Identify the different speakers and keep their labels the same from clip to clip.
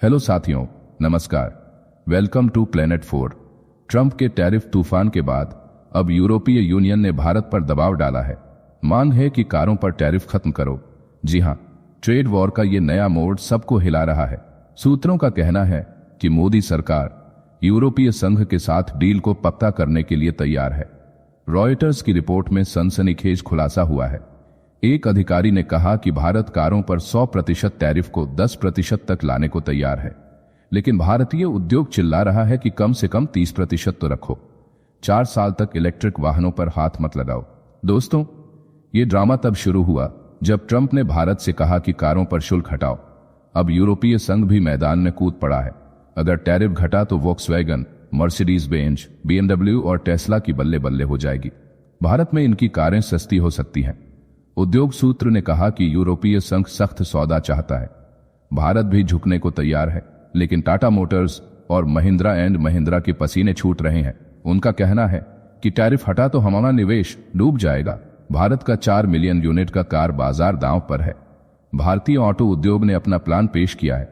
Speaker 1: Hello साथियों, नमस्कार। Welcome to planet 4। Trump के टैरिफ तूफान के बाद अब यूरोपीय यूनियन ने भारत पर दबाव डाला है। मांग है कि कारों पर टैरिफ खत्म करो। जी हां, ट्रेड वॉर का ये नया मोड़ सबको हिला रहा है। सूत्रों का कहना है कि मोदी सरकार यूरोपीय संघ के साथ डील को पक्का करने के लिए तैयार है। रॉयटर्स की रिपोर्ट में सनसनीखेज खुलासा हुआ है। एक अधिकारी ने कहा कि भारत कारों पर 100% टैरिफ को 10% तक लाने को तैयार है, लेकिन भारतीय उद्योग चिल्ला रहा है कि कम से कम 30% तो रखो। 4 साल तक इलेक्ट्रिक वाहनों पर हाथ मत लगाओ। दोस्तों, ये ड्रामा तब शुरू हुआ जब ट्रंप ने भारत से कहा कि कारों पर शुल्क हटाओ। अब यूरोपीय संघ भी मैदान में कूद पड़ा है। अगर टैरिफ घटा तो वॉक्सवैगन, मर्सिडीज बेंज, BMW और टेस्ला की बल्ले बल्ले हो जाएगी। भारत में इनकी कारें सस्ती हो सकती हैं। उद्योग सूत्र ने कहा कि यूरोपीय संघ सख्त सौदा चाहता है। भारत भी झुकने को तैयार है, लेकिन टाटा मोटर्स और महिंद्रा एंड महिंद्रा के पसीने छूट रहे हैं। उनका कहना है कि टैरिफ हटा तो हमारा निवेश डूब जाएगा। भारत का 4 मिलियन यूनिट का कार बाजार दांव पर है। भारतीय ऑटो उद्योग ने अपना प्लान पेश किया है।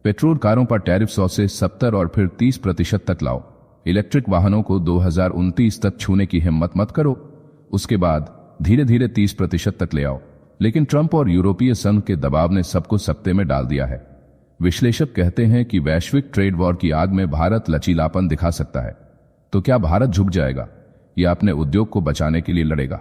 Speaker 1: पेट्रोल कारों पर टैरिफ 100 से 70 और फिर 30% तक लाओ। इलेक्ट्रिक वाहनों को 2029 तक छूने की हिम्मत मत करो। उसके बाद धीरे धीरे 30% तक ले आओ। लेकिन ट्रंप और यूरोपीय संघ के दबाव ने सबको सख्ते में डाल दिया है। विश्लेषक कहते हैं कि वैश्विक ट्रेड वॉर की आग में भारत लचीलापन दिखा सकता है। तो क्या भारत झुक जाएगा या अपने उद्योग को बचाने के लिए लड़ेगा?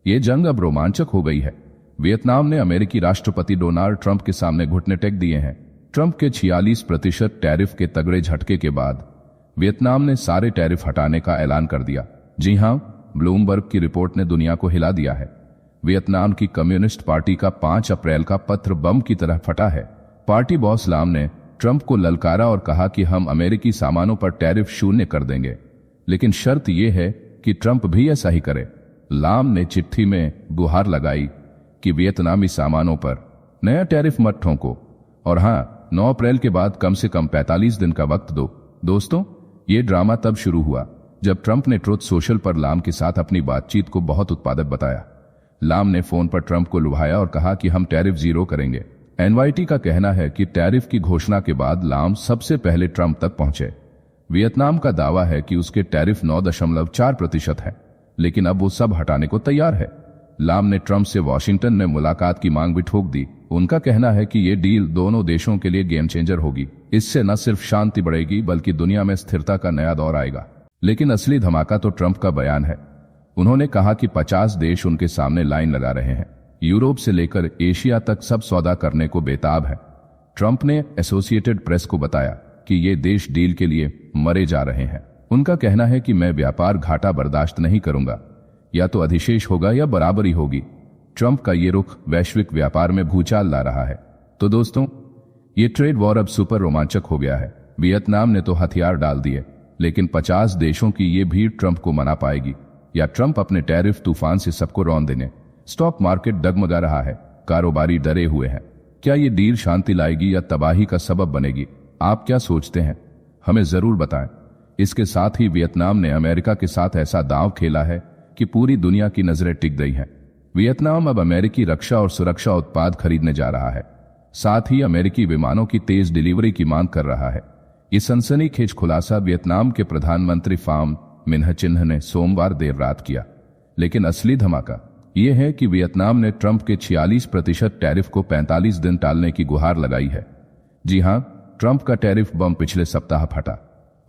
Speaker 1: ये जंग अब रोमांचक हो गई है। वियतनाम ने अमेरिकी राष्ट्रपति डोनाल्ड ट्रंप के सामने घुटने टेक दिए हैं। ट्रंप के 46% टैरिफ के तगड़े झटके के बाद वियतनाम ने सारे टैरिफ हटाने का ऐलान कर दिया। जी हां, ब्लूमबर्ग की रिपोर्ट ने दुनिया को हिला दिया है। वियतनाम की कम्युनिस्ट पार्टी का 5 अप्रैल का पत्र बम की तरह फटा है। पार्टी बॉस लाम ने ट्रंप को ललकारा और कहा कि हम अमेरिकी सामानों पर टैरिफ शून्य कर देंगे, लेकिन शर्त यह है कि ट्रंप भी ऐसा ही करे। लाम ने चिट्ठी में गुहार लगाई कि वियतनामी सामानों पर नया टैरिफ मत ठोको और हां, 9 अप्रैल के बाद कम से कम 45 दिन का वक्त दो। दोस्तों, ये ड्रामा तब शुरू हुआ जब ट्रंप ने ट्रुथ सोशल पर लाम के साथ अपनी बातचीत को बहुत उत्पादक बताया। लाम ने फोन पर ट्रंप को लुभाया और कहा कि हम टैरिफ 0 करेंगे। NYT का कहना है कि टैरिफ की घोषणा के बाद लाम सबसे पहले ट्रंप तक पहुंचे। वियतनाम का दावा है कि उसके टैरिफ 9.4% है, लेकिन अब वो सब हटाने को तैयार है। लाम ने ट्रंप से वॉशिंगटन में मुलाकात की मांग भी ठोक दी। उनका कहना है कि ये डील दोनों देशों के लिए गेम चेंजर होगी। इससे न सिर्फ शांति बढ़ेगी बल्कि दुनिया में स्थिरता का नया दौर आएगा। लेकिन असली धमाका तो ट्रंप का बयान है। उन्होंने कहा कि 50 देश उनके सामने लाइन लगा रहे हैं। यूरोप से लेकर एशिया तक सब सौदा करने को बेताब है। ट्रंप ने एसोसिएटेड प्रेस को बताया कि ये देश डील के लिए मरे जा रहे हैं। उनका कहना है कि मैं व्यापार घाटा बर्दाश्त नहीं करूंगा, या तो अधिशेष होगा या बराबरी होगी। ट्रंप का ये रुख वैश्विक व्यापार में भूचाल ला रहा है। तो दोस्तों, ये ट्रेड वॉर अब सुपर रोमांचक हो गया है। वियतनाम ने तो हथियार डाल दिए, लेकिन 50 देशों की ये भीड़ ट्रंप को मना पाएगी, या ट्रंप अपने टैरिफ तूफान से सबको रौंद देने। स्टॉक मार्केट डगमगा रहा है, कारोबारी डरे हुए हैं। क्या ये डील शांति लाएगी या तबाही का सबब बनेगी? आप क्या सोचते हैं? हमें जरूर बताएं। इसके साथ ही वियतनाम ने अमेरिका के साथ ऐसा दांव खेला है कि पूरी दुनिया की नजरें टिक गई हैं। वियतनाम अब अमेरिकी रक्षा और सुरक्षा उत्पाद खरीदने जा रहा है। साथ ही अमेरिकी विमानों की तेज डिलीवरी की मांग कर रहा है। ये सनसनीखेज खुलासा वियतनाम के प्रधानमंत्री फाम मिन्ह चिन्ह ने सोमवार देर रात किया। लेकिन असली धमाका यह है कि वियतनाम ने ट्रंप के 46% टैरिफ को 45 दिन टालने की गुहार लगाई है। जी हां, ट्रंप का टैरिफ बम पिछले सप्ताह फटा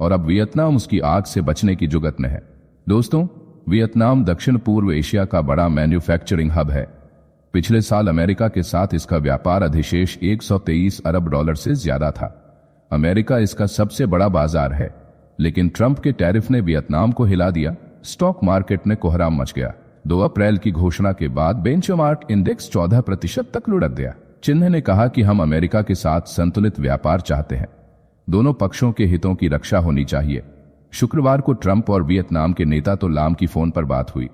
Speaker 1: और अब वियतनाम उसकी आग से बचने की जुगत में है। दोस्तों, वियतनाम दक्षिण पूर्व एशिया का बड़ा मैन्युफैक्चरिंग हब है। पिछले साल अमेरिका के साथ इसका व्यापार अधिशेष $123 अरब से ज्यादा था। अमेरिका इसका सबसे बड़ा बाजार है, लेकिन ट्रंप के टैरिफ ने वियतनाम को हिला दिया। स्टॉक मार्केट में कोहराम मच गया। 2 अप्रैल की घोषणा के बाद बेंचमार्क इंडेक्स 14% तक लुढ़क गया। चिन्ह ने कहा कि हम अमेरिका के साथ संतुलित व्यापार चाहते हैं। दोनों पक्षों के हितों की रक्षा होनी चाहिए। शुक्रवार को ट्रंप और वियतनाम के नेता तो लाम की फोन पर बात हुई।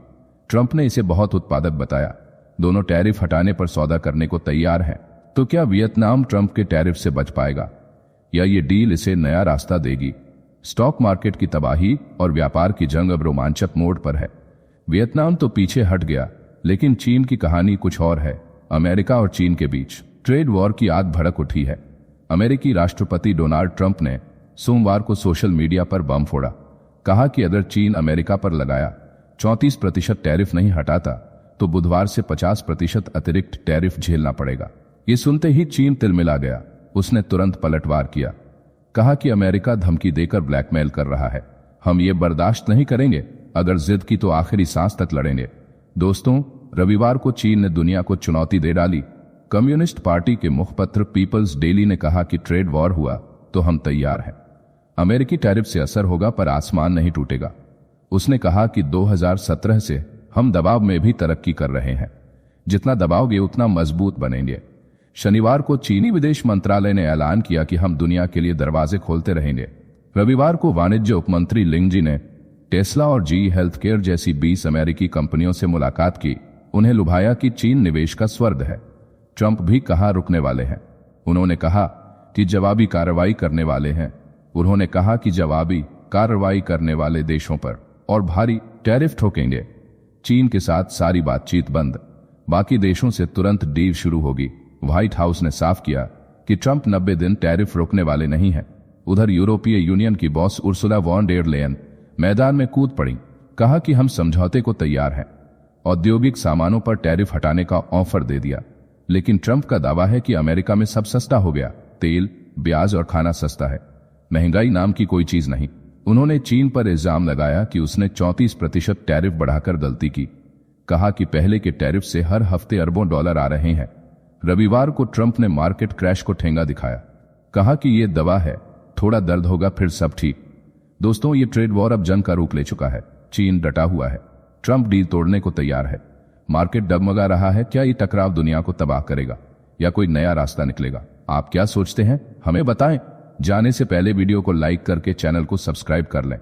Speaker 1: ट्रंप ने इसे बहुत उत्पादक बताया। दोनों टैरिफ हटाने पर सौदा करने को तैयार हैं। तो क्या वियतनाम ट्रंप के टैरिफ से बच पाएगा, या ये डील इसे नया रास्ता देगी? स्टॉक मार्केट की तबाही और व्यापार की जंग अब रोमांचक मोड़ पर है। वियतनाम तो पीछे हट गया, लेकिन चीन की कहानी कुछ और है। अमेरिका और चीन के बीच ट्रेड वॉर की आग भड़क उठी है। अमेरिकी राष्ट्रपति डोनाल्ड ट्रंप ने सोमवार को सोशल मीडिया पर बम फोड़ा। कहा कि अगर चीन अमेरिका पर लगाया 34% टैरिफ नहीं हटाता तो बुधवार से 50% अतिरिक्त टैरिफ झेलना पड़ेगा। ये सुनते ही चीन तिलमिला गया। उसने तुरंत पलटवार किया। कहा कि अमेरिका धमकी देकर ब्लैकमेल कर रहा है, हम ये बर्दाश्त नहीं करेंगे, अगर जिद की तो आखिरी सांस तक लड़ेंगे। दोस्तों, रविवार को चीन ने दुनिया को चुनौती दे डाली। कम्युनिस्ट पार्टी के मुखपत्र पीपल्स डेली ने कहा कि ट्रेड वॉर हुआ तो हम तैयार हैं। अमेरिकी टैरिफ से असर होगा पर आसमान नहीं टूटेगा। उसने कहा कि 2017 से हम दबाव में भी तरक्की कर रहे हैं, जितना दबाओगे उतना मजबूत बनेंगे। शनिवार को चीनी विदेश मंत्रालय ने ऐलान किया कि हम दुनिया के लिए दरवाजे खोलते रहेंगे। रविवार को वाणिज्य उपमंत्री लिंग जी ने टेस्ला और जी हेल्थ केयर जैसी 20 अमेरिकी कंपनियों से मुलाकात की। उन्हें लुभाया कि चीन निवेश का स्वर्ग है। ट्रंप भी कहाँ रुकने वाले हैं। उन्होंने कहा कि जवाबी कार्रवाई करने वाले हैं। उन्होंने कहा कि जवाबी कार्रवाई करने वाले देशों पर और भारी टैरिफ ठोकेंगे। चीन के साथ सारी बातचीत बंद, बाकी देशों से तुरंत डील शुरू होगी। व्हाइट हाउस ने साफ किया कि ट्रंप 90 दिन टैरिफ रोकने वाले नहीं हैं। उधर यूरोपीय यूनियन की boss Ursula von der Leyen मैदान में कूद पड़ी। कहा कि हम समझौते को तैयार हैं। औद्योगिक सामानों पर टैरिफ हटाने का ऑफर दे दिया। लेकिन ट्रंप का दावा है कि अमेरिका में सब सस्ता हो गया, तेल, ब्याज और खाना सस्ता है, महंगाई नाम की कोई चीज नहीं। उन्होंने चीन पर इल्जाम लगाया कि उसने 34% टैरिफ बढ़ाकर गलती की। कहा कि पहले के टैरिफ से हर हफ्ते अरबों डॉलर आ रहे हैं। रविवार को ट्रंप ने मार्केट क्रैश को ठेंगा दिखाया। कहा कि यह दवा है, थोड़ा दर्द होगा फिर सब ठीक। दोस्तों, ये ट्रेड वॉर अब जंग का रूप ले चुका है। चीन डटा हुआ है, ट्रंप डील तोड़ने को तैयार है। मार्केट डगमगा रहा है। क्या ये टकराव दुनिया को तबाह करेगा या कोई नया रास्ता निकलेगा? आप क्या सोचते हैं, हमें बताएं। जाने से पहले वीडियो को लाइक करके चैनल को सब्सक्राइब कर लें।